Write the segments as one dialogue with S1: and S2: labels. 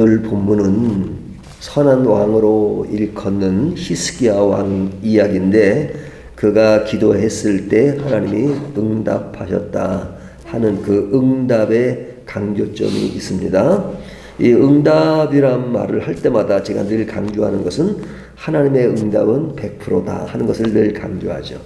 S1: 오늘 본문은 선한 왕으로 일컫는 히스기야 왕 이야기인데, 그가 기도했을 때 하나님이 응답하셨다 하는 그 응답의 강조점이 있습니다. 이 응답이란 말을 할 때마다 제가 늘 강조하는 것은 하나님의 응답은 100%다 하는 것을 늘 강조하죠.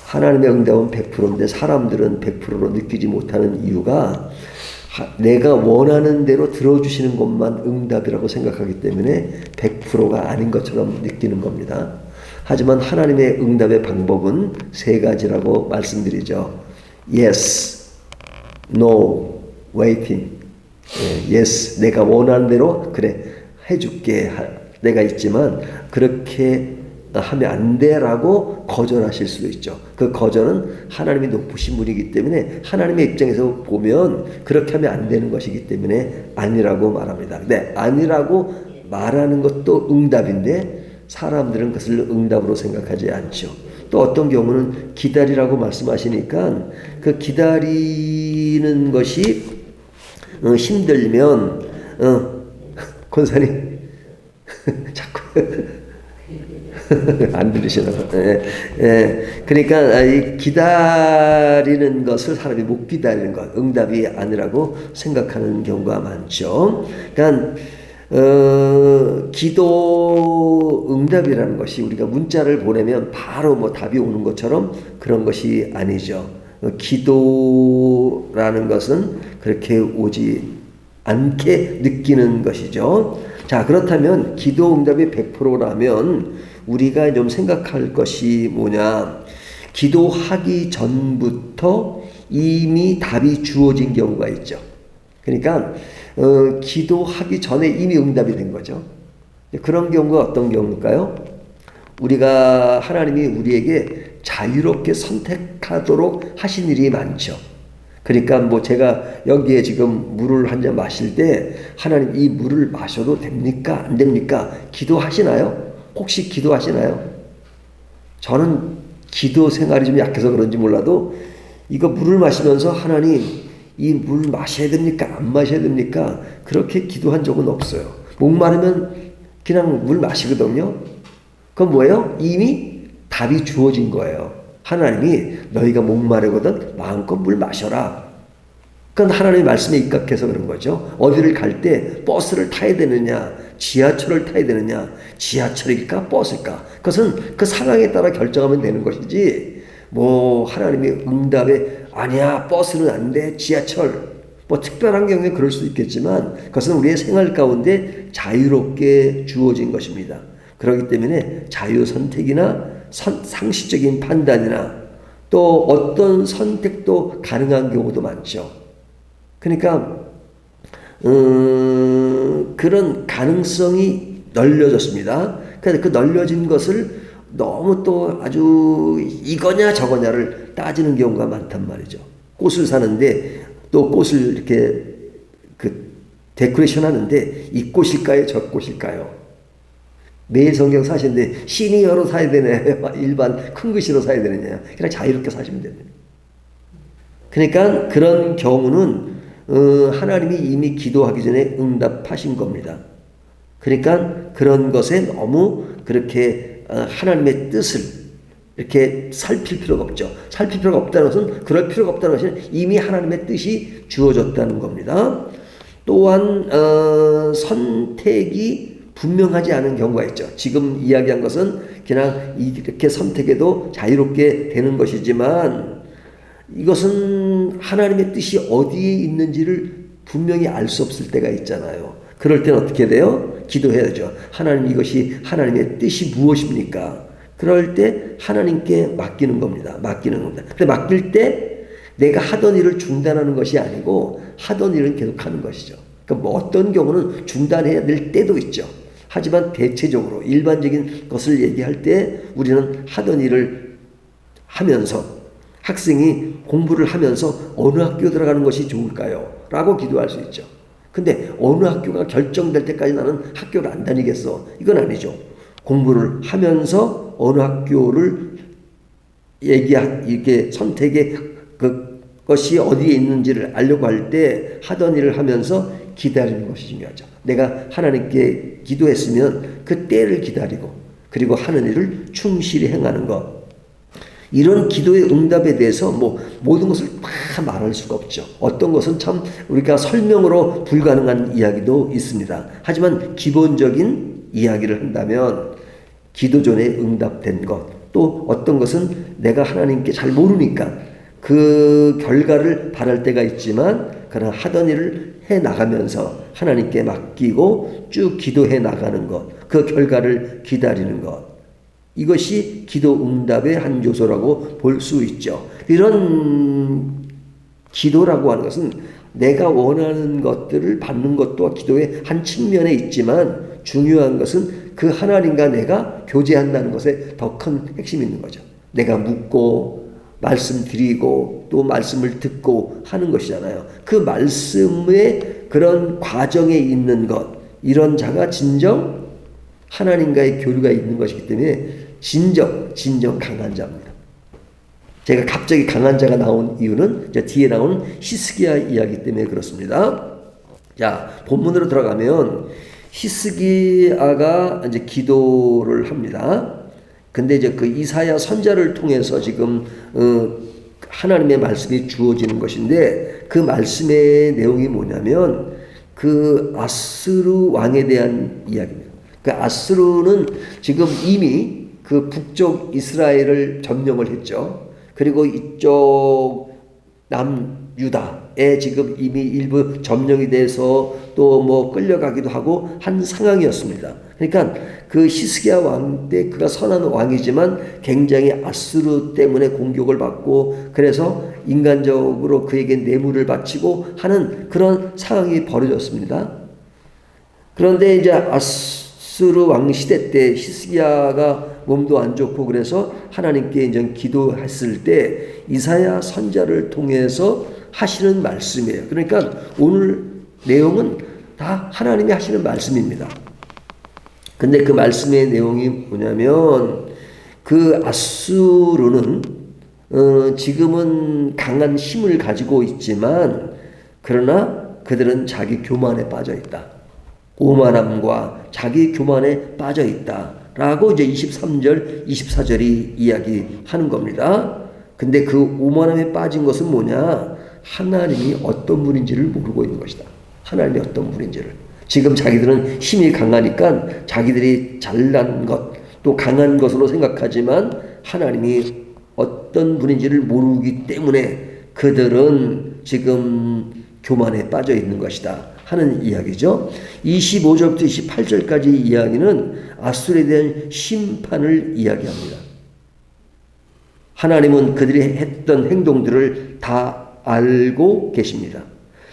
S1: 하나님의 응답은 100%인데 사람들은 100%로 느끼지 못하는 이유가 내가 원하는 대로 들어주시는 것만 응답이라고 생각하기 때문에 100%가 아닌 것처럼 느끼는 겁니다. 하지만 하나님의 응답의 방법은 세 가지라고 말씀드리죠. Yes, No, Waiting. Yes, 내가 원하는 대로 그래 해줄게 내가 있지만 그렇게 하면 안 돼라고 거절하실 수도 있죠. 그 거절은 하나님이 높으신 분이기 때문에 하나님의 입장에서 보면 그렇게 하면 안 되는 것이기 때문에 아니라고 말합니다. 근데 아니라고 말하는 것도 응답인데 사람들은 그것을 응답으로 생각하지 않죠. 또 어떤 경우는 기다리라고 말씀하시니까 그 기다리는 것이 힘들면 권사님 자꾸 안 들으시나 봐. 그러니까 이 기다리는 것을 사람이 못 기다리는 것, 응답이 아니라고 생각하는 경우가 많죠. 그러니까 기도 응답이라는 것이 우리가 문자를 보내면 바로 뭐 답이 오는 것처럼 그런 것이 아니죠. 기도라는 것은 그렇게 오지 않게 느끼는 것이죠. 자, 그렇다면 기도 응답이 100%라면 우리가 좀 생각할 것이 뭐냐? 기도하기 전부터 이미 답이 주어진 경우가 있죠. 그러니까 기도하기 전에 이미 응답이 된 거죠. 그런 경우가 어떤 경우일까요? 우리가 하나님이 우리에게 자유롭게 선택하도록 하신 일이 많죠. 그러니까 뭐 제가 여기에 지금 물을 한 잔 마실 때 하나님 이 물을 마셔도 됩니까? 안 됩니까? 기도하시나요? 혹시 기도하시나요? 저는 기도 생활이 좀 약해서 그런지 몰라도 이거 물을 마시면서 하나님 이 물 마셔야 됩니까? 안 마셔야 됩니까? 그렇게 기도한 적은 없어요. 목마르면 그냥 물 마시거든요. 그건 뭐예요? 이미 답이 주어진 거예요. 하나님이 너희가 목마르거든 마음껏 물 마셔라. 그건 하나님의 말씀에 입각해서 그런 거죠. 어디를 갈 때 버스를 타야 되느냐, 지하철을 타야 되느냐, 지하철일까 버스일까? 그것은 그 상황에 따라 결정하면 되는 것이지, 뭐 하나님의 응답에 아니야 버스는 안 돼, 지하철, 뭐 특별한 경우에 그럴 수도 있겠지만 그것은 우리의 생활 가운데 자유롭게 주어진 것입니다. 그렇기 때문에 자유 선택이나 상식적인 판단이나 또 어떤 선택도 가능한 경우도 많죠. 그러니까 그런 가능성이 널려졌습니다. 그런데 그 널려진 것을 너무 또 아주 이거냐 저거냐를 따지는 경우가 많단 말이죠. 꽃을 사는데 또 꽃을 이렇게 그 데코레이션 하는데 이 꽃일까요 저 꽃일까요? 매일 성경 사시는데 시니어로 사야 되냐 일반 큰 글씨로 사야 되느냐, 그냥 자유롭게 사시면 됩니다. 그러니까 그런 경우는 하나님이 이미 기도하기 전에 응답하신 겁니다. 그러니까 그런 것에 너무 그렇게 하나님의 뜻을 이렇게 살필 필요가 없죠. 살필 필요가 없다는 것은 그럴 필요가 없다는 것은 이미 하나님의 뜻이 주어졌다는 겁니다. 또한 선택이 분명하지 않은 경우가 있죠. 지금 이야기한 것은 그냥 이렇게 선택해도 자유롭게 되는 것이지만 이것은 하나님의 뜻이 어디에 있는지를 분명히 알 수 없을 때가 있잖아요. 그럴 때는 어떻게 돼요? 기도해야죠. 하나님 이것이 하나님의 뜻이 무엇입니까? 그럴 때 하나님께 맡기는 겁니다. 맡기는 겁니다. 근데 맡길 때 내가 하던 일을 중단하는 것이 아니고 하던 일은 계속하는 것이죠. 그러니까 뭐 어떤 경우는 중단해야 될 때도 있죠. 하지만 대체적으로 일반적인 것을 얘기할 때 우리는 하던 일을 하면서 학생이 공부를 하면서 어느 학교 들어가는 것이 좋을까요? 라고 기도할 수 있죠. 근데 어느 학교가 결정될 때까지 나는 학교를 안 다니겠어. 이건 아니죠. 공부를 하면서 어느 학교를 이렇게 선택의 그것이 어디에 있는지를 알려고 할 때 하던 일을 하면서 기다리는 것이 중요하죠. 내가 하나님께 기도했으면 그 때를 기다리고 그리고 하는 일을 충실히 행하는 것. 이런 기도의 응답에 대해서 모든 것을 다 말할 수가 없죠. 어떤 것은 참 우리가 설명으로 불가능한 이야기도 있습니다. 하지만 기본적인 이야기를 한다면 기도 전에 응답된 것, 또 어떤 것은 내가 하나님께 잘 모르니까 그 결과를 바랄 때가 있지만 그러나 하던 일을 해 나가면서 하나님께 맡기고 쭉 기도해 나가는 것, 그 결과를 기다리는 것, 이것이 기도 응답의 한 요소라고 볼 수 있죠. 이런 기도라고 하는 것은 내가 원하는 것들을 받는 것도 기도의 한 측면에 있지만 중요한 것은 그 하나님과 내가 교제한다는 것에 더 큰 핵심이 있는 거죠. 내가 묻고 말씀드리고 또 말씀을 듣고 하는 것이잖아요. 그 말씀의 그런 과정에 있는 것, 이런 자가 진정 하나님과의 교류가 있는 것이기 때문에 진정 강한 자입니다. 제가 갑자기 강한 자가 나온 이유는 뒤에 나온 히스기야 이야기 때문에 그렇습니다. 자, 본문으로 들어가면 히스기야가 이제 기도를 합니다. 근데 이제 그 이사야 선자를 통해서 지금 하나님의 말씀이 주어지는 것인데 그 말씀의 내용이 뭐냐면 그 아스루 왕에 대한 이야기입니다. 그 아스루는 지금 이미 그 북쪽 이스라엘을 점령을 했죠. 그리고 이쪽 남유다에 지금 이미 일부 점령이 돼서 또 끌려가기도 하고 한 상황이었습니다. 그러니까 그 히스기야 왕 때 그가 선한 왕이지만 굉장히 아스루 때문에 공격을 받고 그래서 인간적으로 그에게 뇌물을 바치고 하는 그런 상황이 벌어졌습니다. 그런데 이제 아스루 왕 시대 때 히스기야가 몸도 안 좋고 그래서 하나님께 이제 기도했을 때 이사야 선자를 통해서 하시는 말씀이에요. 그러니까 오늘 내용은 다 하나님이 하시는 말씀입니다. 근데 그 말씀의 내용이 뭐냐면 그 아수르는 지금은 강한 힘을 가지고 있지만 그러나 그들은 자기 교만에 빠져 있다. 오만함과 자기 교만에 빠져 있다. 라고 이제 23절, 24절이 이야기하는 겁니다. 근데 그 오만함에 빠진 것은 뭐냐? 하나님이 어떤 분인지를 모르고 있는 것이다. 하나님이 어떤 분인지를. 지금 자기들은 힘이 강하니까 자기들이 잘난 것, 또 강한 것으로 생각하지만 하나님이 어떤 분인지를 모르기 때문에 그들은 지금 교만에 빠져 있는 것이다 하는 이야기죠. 25절부터 28절까지 이야기는 아수르에 대한 심판을 이야기합니다. 하나님은 그들이 했던 행동들을 다 알고 계십니다.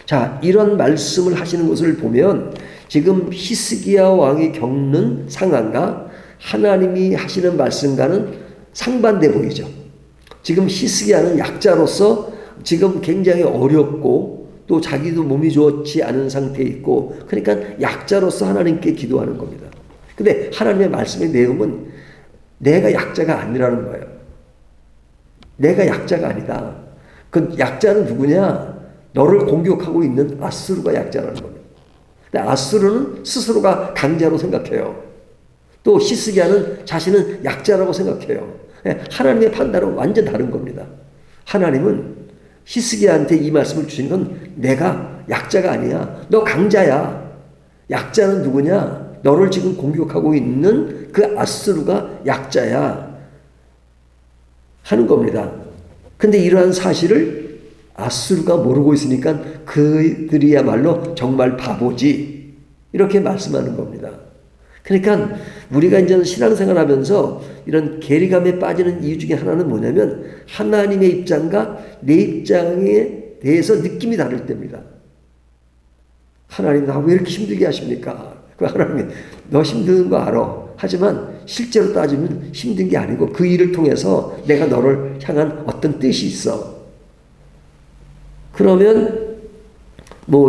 S1: 자, 이런 말씀을 하시는 것을 보면 지금 히스기야 왕이 겪는 상황과 하나님이 하시는 말씀과는 상반돼 보이죠. 지금 히스기야는 약자로서 지금 굉장히 어렵고 또 자기도 몸이 좋지 않은 상태에 있고 그러니까 약자로서 하나님께 기도하는 겁니다. 근데 하나님의 말씀의 내용은 내가 약자가 아니라는 거예요. 내가 약자가 아니다. 그 약자는 누구냐? 너를 공격하고 있는 아수르가 약자라는 겁니다. 근데 아수르는 스스로가 강자로 생각해요. 또 히스기야는 자신은 약자라고 생각해요. 하나님의 판단은 완전 다른 겁니다. 하나님은 히스기야한테 이 말씀을 주신 건 내가 약자가 아니야. 너 강자야. 약자는 누구냐? 너를 지금 공격하고 있는 그 아수르가 약자야. 하는 겁니다. 근데 이러한 사실을 아수르가 모르고 있으니까 그들이야말로 정말 바보지. 이렇게 말씀하는 겁니다. 그러니까 우리가 이제 신앙생활 하면서 이런 괴리감에 빠지는 이유 중에 하나는 뭐냐면 하나님의 입장과 내 입장에 대해서 느낌이 다를 때입니다. 하나님 나 왜 이렇게 힘들게 하십니까? 그 하나님이 너 힘든 거 알아. 하지만 실제로 따지면 힘든 게 아니고 그 일을 통해서 내가 너를 향한 어떤 뜻이 있어. 그러면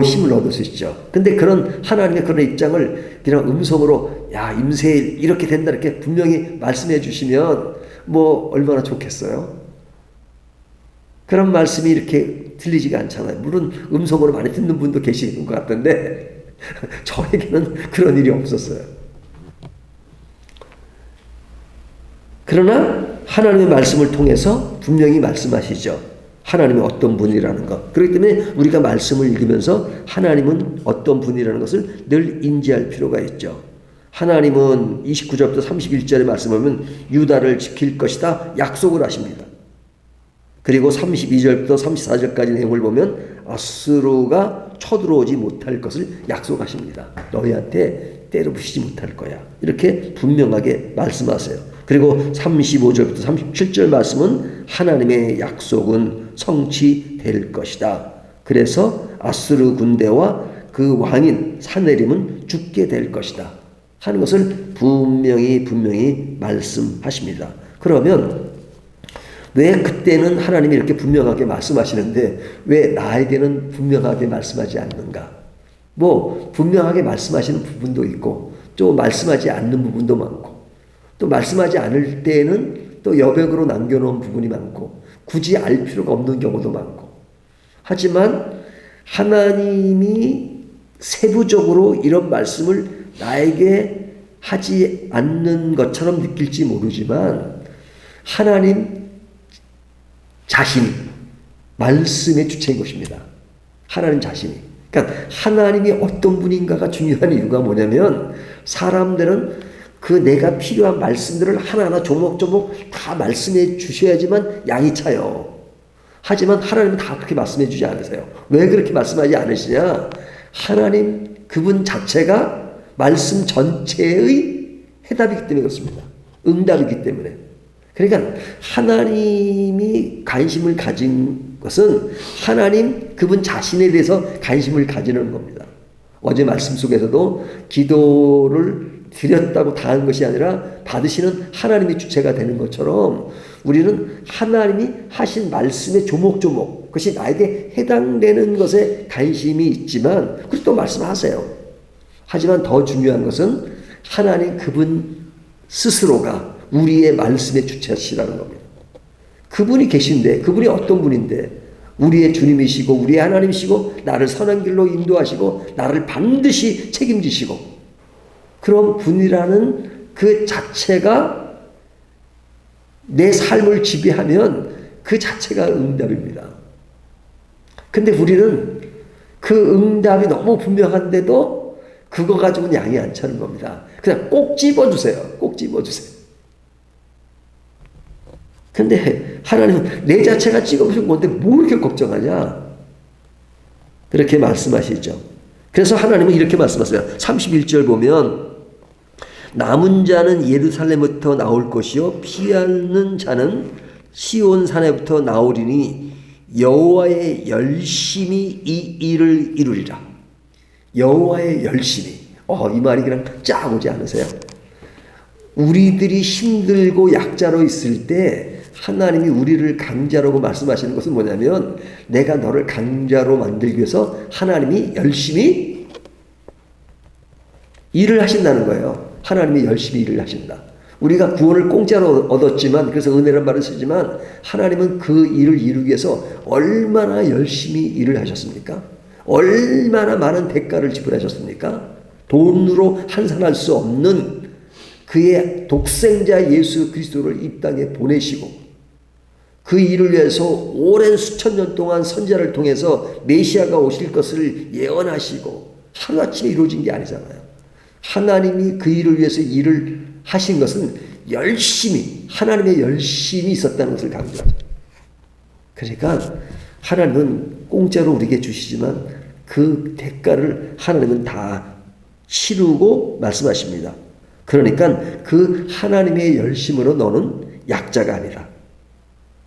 S1: 힘을 얻을 수 있죠. 근데 그런 하나님의 그런 입장을 그냥 음성으로 야 임세일 이렇게 된다 이렇게 분명히 말씀해 주시면 얼마나 좋겠어요. 그런 말씀이 이렇게 들리지가 않잖아요. 물론 음성으로 많이 듣는 분도 계시는 것 같은데 저에게는 그런 일이 없었어요. 그러나 하나님의 말씀을 통해서 분명히 말씀하시죠. 하나님이 어떤 분이라는 것. 그렇기 때문에 우리가 말씀을 읽으면서 하나님은 어떤 분이라는 것을 늘 인지할 필요가 있죠. 하나님은 29절부터 31절에 말씀하면 유다를 지킬 것이다 약속을 하십니다. 그리고 32절부터 34절까지 내용을 보면 아수르가 쳐들어오지 못할 것을 약속하십니다. 너희한테 때려부시지 못할 거야. 이렇게 분명하게 말씀하세요. 그리고 35절부터 37절 말씀은 하나님의 약속은 성취될 것이다. 그래서 아수르 군대와 그 왕인 사네림은 죽게 될 것이다 하는 것을 분명히 말씀하십니다. 그러면 왜 그때는 하나님이 이렇게 분명하게 말씀하시는데 왜 나에게는 분명하게 말씀하지 않는가? 뭐 분명하게 말씀하시는 부분도 있고 또 말씀하지 않는 부분도 많고 또 말씀하지 않을 때는 또 여백으로 남겨놓은 부분이 많고 굳이 알 필요가 없는 경우도 많고 하지만 하나님이 세부적으로 이런 말씀을 나에게 하지 않는 것처럼 느낄지 모르지만 하나님 자신이 말씀의 주체인 것입니다. 하나님 자신이. 그러니까 하나님이 어떤 분인가가 중요한 이유가 뭐냐면 사람들은 그 내가 필요한 말씀들을 하나하나 조목조목 다 말씀해 주셔야지만 양이 차요. 하지만 하나님은 다 그렇게 말씀해 주지 않으세요. 왜 그렇게 말씀하지 않으시냐? 하나님 그분 자체가 말씀 전체의 해답이기 때문에 그렇습니다. 응답이기 때문에. 그러니까 하나님이 관심을 가진 것은 하나님 그분 자신에 대해서 관심을 가지는 겁니다. 어제 말씀 속에서도 기도를 드렸다고 다 한 것이 아니라 받으시는 하나님이 주체가 되는 것처럼 우리는 하나님이 하신 말씀의 조목조목 그것이 나에게 해당되는 것에 관심이 있지만 그리고 또 말씀하세요. 하지만 더 중요한 것은 하나님 그분 스스로가 우리의 말씀의 주체시라는 겁니다. 그분이 계신데 그분이 어떤 분인데 우리의 주님이시고 우리의 하나님이시고 나를 선한 길로 인도하시고 나를 반드시 책임지시고 그런 분이라는 그 자체가 내 삶을 지배하면 그 자체가 응답입니다. 근데 우리는 그 응답이 너무 분명한데도 그거 가지고는 양이 안 차는 겁니다. 그냥 꼭 집어주세요. 꼭 집어주세요. 근데 하나님은 내 자체가 찍어주신 건데 뭐 이렇게 걱정하냐? 그렇게 말씀하시죠. 그래서 하나님은 이렇게 말씀하세요. 31절 보면 남은 자는 예루살렘부터 나올 것이요 피하는 자는 시온 산에부터 나오리니 여호와의 열심히 이 일을 이루리라. 여호와의 열심히. 이 말이 그냥 쫙 오지 않으세요? 우리들이 힘들고 약자로 있을 때 하나님이 우리를 강자라고 말씀하시는 것은 뭐냐면 내가 너를 강자로 만들기 위해서 하나님이 열심히 일을 하신다는 거예요. 하나님이 열심히 일을 하신다. 우리가 구원을 공짜로 얻었지만 그래서 은혜란 말을 쓰지만 하나님은 그 일을 이루기 위해서 얼마나 열심히 일을 하셨습니까? 얼마나 많은 대가를 지불하셨습니까? 돈으로 환산할 수 없는 그의 독생자 예수 그리스도를 이 땅에 보내시고 그 일을 위해서 오랜 수천 년 동안 선지자를 통해서 메시아가 오실 것을 예언하시고 하루아침에 이루어진 게 아니잖아요. 하나님이 그 일을 위해서 일을 하신 것은 열심히 하나님의 열심이 있었다는 것을 강조하죠. 그러니까 하나님은 공짜로 우리에게 주시지만 그 대가를 하나님은 다 치르고 말씀하십니다. 그러니까 그 하나님의 열심으로 너는 약자가 아니라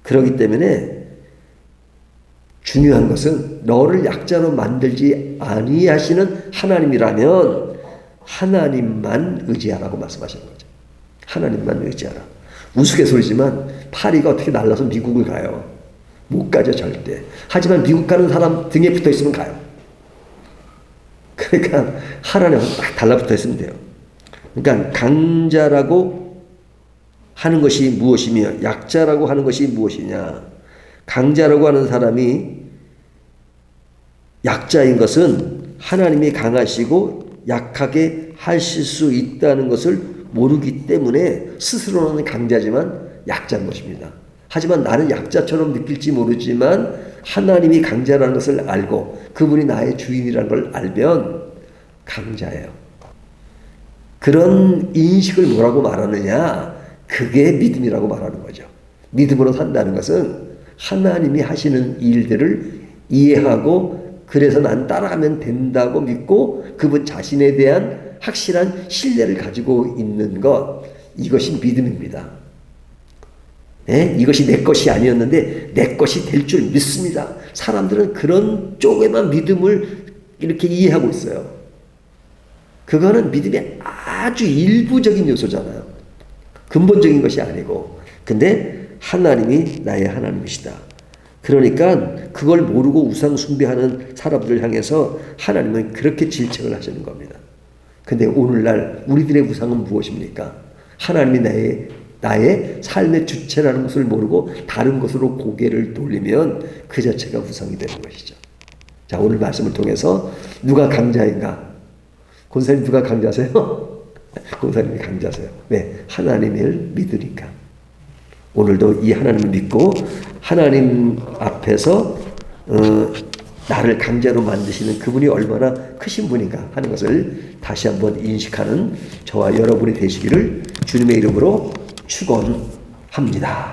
S1: 그렇기 때문에 중요한 것은 너를 약자로 만들지 아니하시는 하나님이라면 하나님만 의지하라고 말씀하시는 거죠. 하나님만 의지하라. 우스갯소리지만 파리가 어떻게 날라서 미국을 가요? 못 가죠 절대. 하지만 미국 가는 사람 등에 붙어 있으면 가요. 그러니까 하나님은 딱 달라붙어 있으면 돼요. 그러니까 강자라고 하는 것이 무엇이며 약자라고 하는 것이 무엇이냐. 강자라고 하는 사람이 약자인 것은 하나님이 강하시고 약하게 하실 수 있다는 것을 모르기 때문에 스스로는 강자지만 약자인 것입니다. 하지만 나는 약자처럼 느낄지 모르지만 하나님이 강자라는 것을 알고 그분이 나의 주인이라는 걸 알면 강자예요. 그런 인식을 뭐라고 말하느냐? 그게 믿음이라고 말하는 거죠. 믿음으로 산다는 것은 하나님이 하시는 일들을 이해하고 그래서 난 따라가면 된다고 믿고 그분 자신에 대한 확실한 신뢰를 가지고 있는 것, 이것이 믿음입니다. 네? 이것이 내 것이 아니었는데 내 것이 될 줄 믿습니다. 사람들은 그런 쪽에만 믿음을 이렇게 이해하고 있어요. 그거는 믿음의 아주 일부적인 요소잖아요. 근본적인 것이 아니고. 근데 하나님이 나의 하나님이시다. 그러니까 그걸 모르고 우상 숭배하는 사람들을 향해서 하나님은 그렇게 질책을 하시는 겁니다. 근데 오늘날 우리들의 우상은 무엇입니까? 하나님이 나의 삶의 주체라는 것을 모르고 다른 것으로 고개를 돌리면 그 자체가 우상이 되는 것이죠. 자, 오늘 말씀을 통해서 누가 강자인가? 권사님 누가 강자세요? 권사님이 강자세요. 왜? 하나님을 믿으니까. 오늘도 이 하나님을 믿고 하나님 앞에서 나를 강자로 만드시는 그분이 얼마나 크신 분인가 하는 것을 다시 한번 인식하는 저와 여러분이 되시기를 주님의 이름으로 축원합니다.